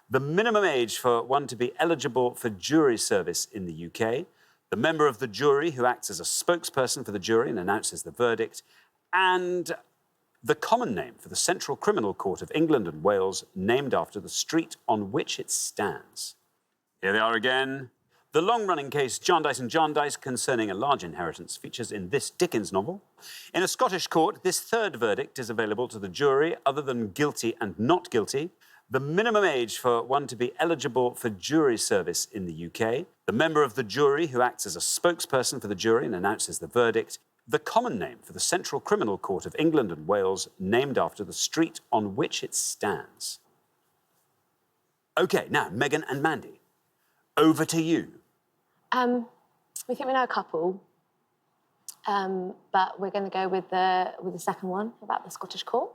[SPEAKER 1] The minimum age for one to be eligible for jury service in the UK. The member of the jury who acts as a spokesperson for the jury and announces the verdict. And the common name for the Central Criminal Court of England and Wales, named after the street on which it stands. Here they are again. The long-running case Jarndyce and Jarndyce concerning a large inheritance features in this Dickens novel. In a Scottish court, this third verdict is available to the jury other than guilty and not guilty. The minimum age for one to be eligible for jury service in the UK. The member of the jury who acts as a spokesperson for the jury and announces the verdict. The common name for the Central Criminal Court of England and Wales, named after the street on which it stands. OK, now, Megan and Mandy, over to you.
[SPEAKER 8] We think we know a couple, but we're going to go with the second one about the Scottish court.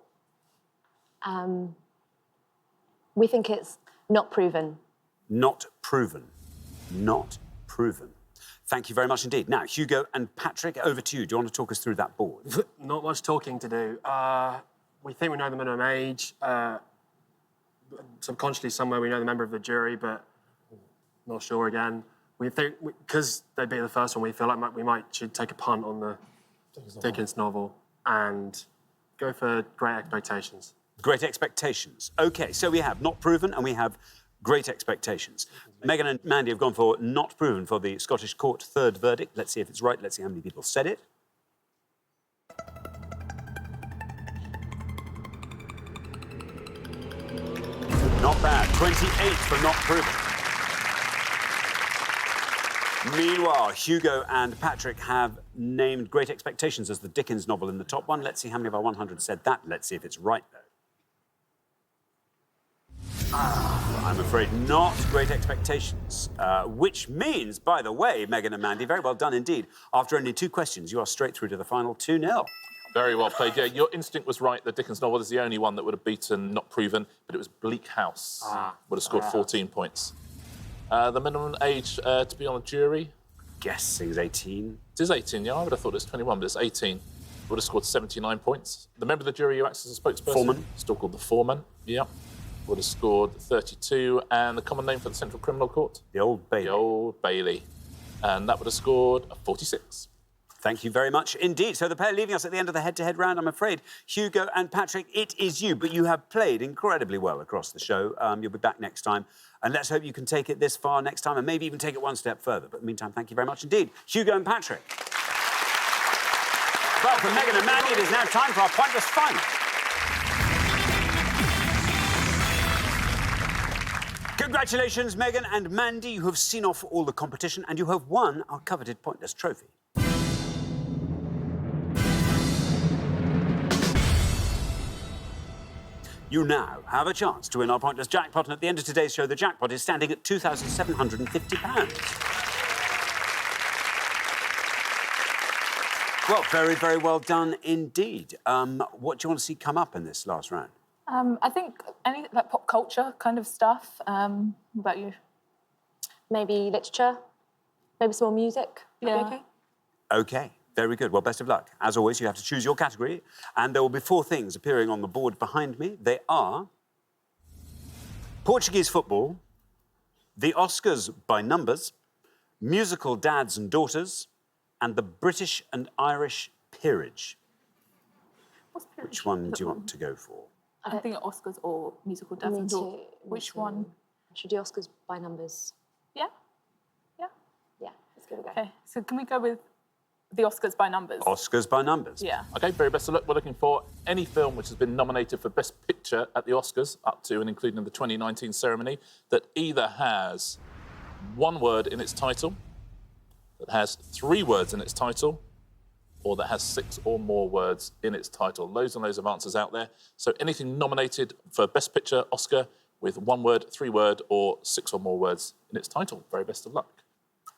[SPEAKER 8] We think it's not proven.
[SPEAKER 1] Not proven. Not proven. Thank you very much indeed. Now, Hugo and Patrick, over to you. Do you want to talk us through that board?
[SPEAKER 7] Not much talking to do. We think we know the minimum age. Subconsciously, somewhere we know the member of the jury, but not sure again. We think, because they'd be the first one, we feel like we should take a punt on the Dickens novel and go for Great Expectations.
[SPEAKER 1] Great Expectations. OK, so we have not proven and we have Great Expectations. Megan and Mandy have gone for not proven for the Scottish court third verdict. Let's see if it's right. Let's see how many people said it. Not bad. 28 for not proven. Meanwhile, Hugo and Patrick have named Great Expectations as the Dickens novel in the top one. Let's see how many of our 100 said that. Let's see if it's right, though. I'm afraid not great expectations, which means, by the way, Megan and Mandy, very well done indeed. After only 2 questions, you are straight through to the final 2-0.
[SPEAKER 6] Very well played. Yeah, your instinct was right. The Dickens novel is the only one that would have beaten Not Proven, but it was Bleak House. Would have scored 14 points. The minimum age to be on a jury?
[SPEAKER 1] Guessing is 18.
[SPEAKER 6] It is 18, yeah. I would have thought it was 21, but it's 18. Would have scored 79 points. The member of the jury who acts as a spokesperson?
[SPEAKER 1] Foreman.
[SPEAKER 6] Still called the foreman, yeah. Would have scored 32. And the common name for the Central Criminal Court?
[SPEAKER 1] The Old Bailey.
[SPEAKER 6] The Old Bailey. And that would have scored 46.
[SPEAKER 1] Thank you very much indeed. So the pair leaving us at the end of the head-to-head round, I'm afraid, Hugo and Patrick, it is you, but you have played incredibly well across the show. You'll be back next time, and let's hope you can take it this far next time and maybe even take it one step further. But in the meantime, thank you very much indeed. Hugo and Patrick. Well, for Megan and Mandy, it is now time for our pointless final. Congratulations, Megan and Mandy. You have seen off all the competition and you have won our coveted pointless trophy. You now have a chance to win our pointless jackpot, and at the end of today's show, the jackpot is standing at £2,750. Well, very, very well done indeed. What do you want to see come up in this last round?
[SPEAKER 3] I think any like pop culture kind of stuff. What about you?
[SPEAKER 8] Maybe literature, maybe some more music.
[SPEAKER 3] Yeah.
[SPEAKER 8] Okay.
[SPEAKER 1] OK, very good. Well, best of luck. As always, you have to choose your category, and there will be 4 things appearing on the board behind me. They are Portuguese football, the Oscars by numbers, musical dads and daughters, and the British and Irish peerage.
[SPEAKER 3] What's peerage?
[SPEAKER 1] Which one do you want to go for?
[SPEAKER 3] I think Oscars or musical dads
[SPEAKER 8] Me
[SPEAKER 3] and
[SPEAKER 8] too,
[SPEAKER 3] daughters.
[SPEAKER 8] me
[SPEAKER 3] Which
[SPEAKER 8] too.
[SPEAKER 3] one?
[SPEAKER 8] Should do Oscars by numbers.
[SPEAKER 3] Yeah. Yeah.
[SPEAKER 8] Yeah, let's give it a go.
[SPEAKER 3] Okay. So can we go with the Oscars by numbers?
[SPEAKER 1] Oscars by numbers.
[SPEAKER 3] Yeah.
[SPEAKER 6] OK, very best of luck. We're looking for any film which has been nominated for Best Picture at the Oscars, up to and including the 2019 ceremony, that either has 1 word in its title, that has 3 words in its title, or that has 6 or more words in its title. Loads and loads of answers out there. So anything nominated for Best Picture Oscar with 1 word, 3 word, or 6 or more words in its title. Very best of luck.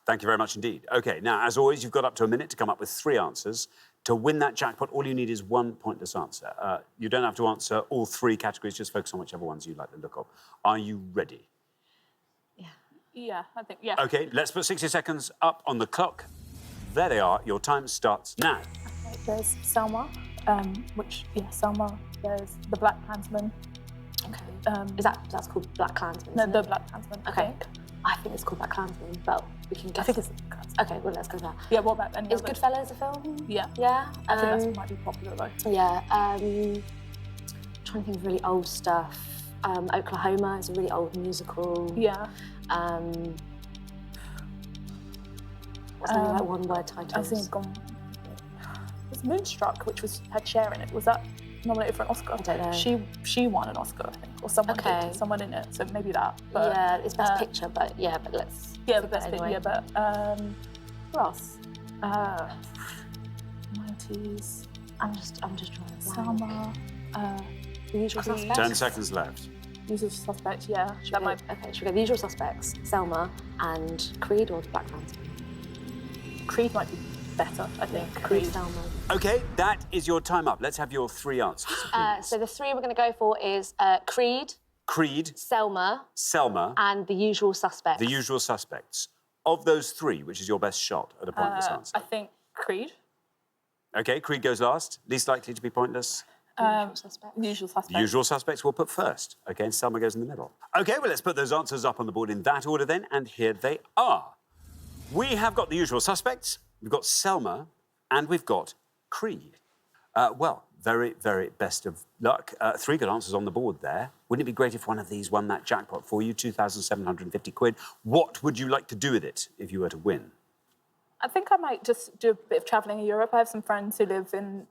[SPEAKER 1] Thank you very much indeed. OK, now, as always, you've got up to a minute to come up with 3 answers. To win that jackpot, all you need is 1 pointless answer. You don't have to answer all 3 categories, just focus on whichever ones you like the look of. Are you ready?
[SPEAKER 3] Yeah, I think, yeah.
[SPEAKER 1] OK, let's put 60 seconds up on the clock. There they are. Your time starts now.
[SPEAKER 3] Okay, there's Selma, Selma. There's the Black Klansman.
[SPEAKER 8] Okay. That's called Black Klansman?
[SPEAKER 3] No,
[SPEAKER 8] isn't
[SPEAKER 3] the
[SPEAKER 8] it?
[SPEAKER 3] Black Klansman.
[SPEAKER 8] Okay. I think it's called Black Klansman, but we can guess.
[SPEAKER 3] I think it's the Klansman.
[SPEAKER 8] Okay, well, let's go with that.
[SPEAKER 3] Yeah, what about any
[SPEAKER 8] Is
[SPEAKER 3] other?
[SPEAKER 8] Goodfellas a film?
[SPEAKER 3] Yeah.
[SPEAKER 8] Yeah?
[SPEAKER 3] I think that might be popular, though.
[SPEAKER 8] Yeah. Trying to think of really old stuff. Oklahoma is a really old musical.
[SPEAKER 3] Yeah.
[SPEAKER 8] What's any like 1-word titles?
[SPEAKER 3] I think was Moonstruck, which had Cher in it. Was that nominated for an Oscar?
[SPEAKER 8] I don't know.
[SPEAKER 3] She won an Oscar, I think, or someone
[SPEAKER 8] Okay.
[SPEAKER 3] did. Someone in it, so maybe that. But,
[SPEAKER 8] yeah, it's Best Picture, but let's.
[SPEAKER 3] Yeah, the
[SPEAKER 8] skip
[SPEAKER 3] best
[SPEAKER 8] it
[SPEAKER 3] thing.
[SPEAKER 8] anyway.
[SPEAKER 3] Yeah, but who else? 90s.
[SPEAKER 8] I'm just trying to blank.
[SPEAKER 3] Selma.
[SPEAKER 8] The Usual
[SPEAKER 3] Creed.
[SPEAKER 8] Suspects.
[SPEAKER 1] 10 seconds left.
[SPEAKER 3] Usual Suspects. Yeah,
[SPEAKER 8] Should
[SPEAKER 3] that
[SPEAKER 8] we
[SPEAKER 3] might.
[SPEAKER 8] go, okay, should we go The Usual Suspects, Selma, and Creed, or The Black Klansman?
[SPEAKER 3] Creed might be better, I think.
[SPEAKER 8] Creed, Selma.
[SPEAKER 1] OK, that is your time up. Let's have your 3 answers.
[SPEAKER 8] So the 3 we're going to go for is Creed,
[SPEAKER 1] Creed,
[SPEAKER 8] Selma,
[SPEAKER 1] Selma,
[SPEAKER 8] and The Usual Suspects.
[SPEAKER 1] The Usual Suspects. Of those 3, which is your best shot at a pointless answer?
[SPEAKER 3] I think Creed.
[SPEAKER 1] OK, Creed goes last. Least likely to be pointless.
[SPEAKER 8] Usual Suspects.
[SPEAKER 3] Usual Suspects.
[SPEAKER 1] The Usual Suspects we'll put first. OK, and Selma goes in the middle. OK, well, let's put those answers up on the board in that order then, and here they are. We have got The Usual Suspects, we've got Selma, and we've got Creed. Well, very, very best of luck. 3 good answers on the board there. Wouldn't it be great if one of these won that jackpot for you, £2,750? What would you like to do with it if you were to win?
[SPEAKER 3] I think I might just do a bit of travelling in Europe. I have some friends who live in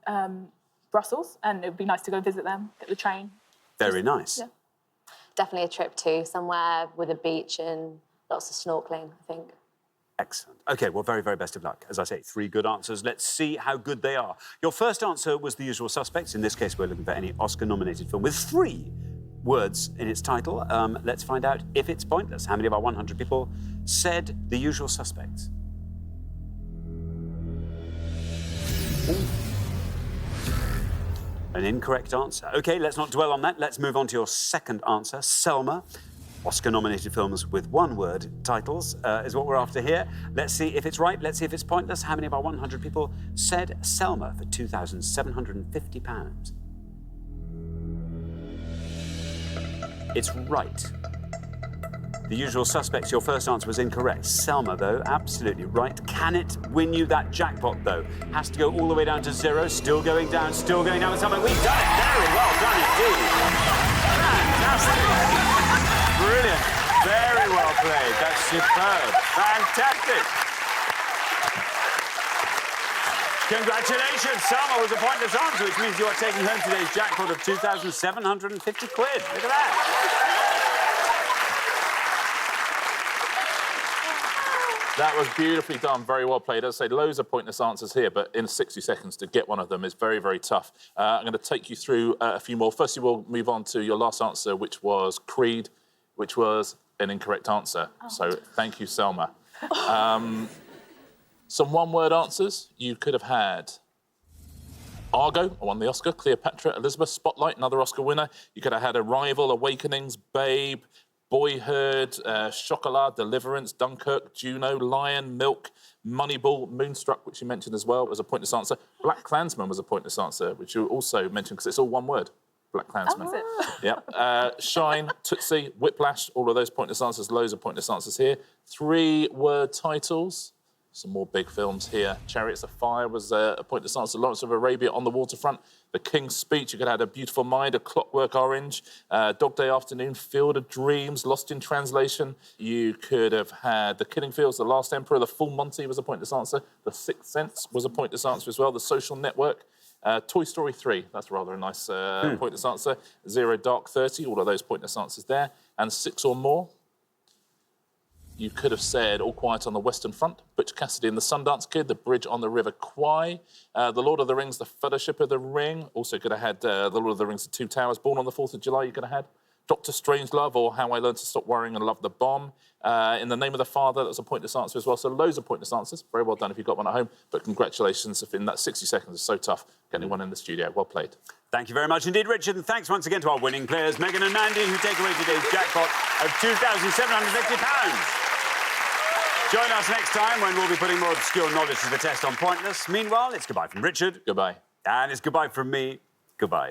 [SPEAKER 3] Brussels, and it would be nice to go visit them, get the train.
[SPEAKER 1] Very nice.
[SPEAKER 3] Yeah.
[SPEAKER 8] Definitely a trip to somewhere with a beach and lots of snorkeling, I think.
[SPEAKER 1] Excellent. OK, well, very, very best of luck. As I say, 3 good answers. Let's see how good they are. Your first answer was The Usual Suspects. In this case, we're looking for any Oscar-nominated film with 3 words in its title. Let's find out if it's pointless. How many of our 100 people said The Usual Suspects? An incorrect answer. OK, let's not dwell on that. Let's move on to your second answer. Selma. Oscar-nominated films with one-word titles is what we're after here. Let's see if it's right. Let's see if it's pointless. How many of our 100 people said Selma for £2,750? It's right. The Usual Suspects, your first answer was incorrect. Selma, though, absolutely right. Can it win you that jackpot, though? Has to go all the way down to 0. Still going down with Selma. We've done it. Very well done indeed. Fantastic. Brilliant. Very well played. That's superb. Fantastic. Congratulations. Selma was a pointless answer, which means you are taking home today's jackpot of £2,750. Look at that.
[SPEAKER 6] That was beautifully done, very well played. As I say, loads of pointless answers here, but in 60 seconds to get one of them is very, very tough. I'm going to take you through a few more. Firstly, we'll move on to your last answer, which was Creed, which was an incorrect answer. So thank you, Selma. Some one-word answers. You could have had Argo, won the Oscar, Cleopatra, Elizabeth, Spotlight, another Oscar winner. You could have had Arrival, Awakenings, Babe, Boyhood, Chocolat, Deliverance, Dunkirk, Juno, Lion, Milk, Moneyball, Moonstruck, which you mentioned as well, was a pointless answer. Black Klansman was a pointless answer, which you also mentioned because it's all one word. Black Klansman. Yeah. Shine, Tootsie, Whiplash, all of those pointless answers, loads of pointless answers here. 3-word titles. Some more big films here. Chariots of Fire was a pointless answer. Lawrence of Arabia, On the Waterfront. The King's Speech. You could have had A Beautiful Mind, A Clockwork Orange. Dog Day Afternoon, Field of Dreams, Lost in Translation. You could have had The Killing Fields, The Last Emperor. The Full Monty was a pointless answer. The Sixth Sense was a pointless answer as well. The Social Network. Toy Story 3, that's rather a nice pointless answer. Zero Dark 30, all of those pointless answers there. And 6 or more. You could have said All Quiet on the Western Front, Butch Cassidy and the Sundance Kid, The Bridge on the River Kwai, The Lord of the Rings, The Fellowship of the Ring. Also could have had The Lord of the Rings, The Two Towers, Born on the 4th of July, you could have had. Dr. Strangelove or How I Learned to Stop Worrying and Love the Bomb. In the Name of the Father, that was a pointless answer as well. So loads of pointless answers. Very well done if you got one at home. But congratulations if in that 60 seconds is so tough getting one in the studio. Well played.
[SPEAKER 1] Thank you very much indeed, Richard. And thanks once again to our winning players, Megan and Mandy, who take away today's jackpot of £2,750. Join us next time when we'll be putting more obscure knowledge to the test on Pointless. Meanwhile, it's goodbye from Richard.
[SPEAKER 6] Goodbye.
[SPEAKER 1] And it's goodbye from me. Goodbye.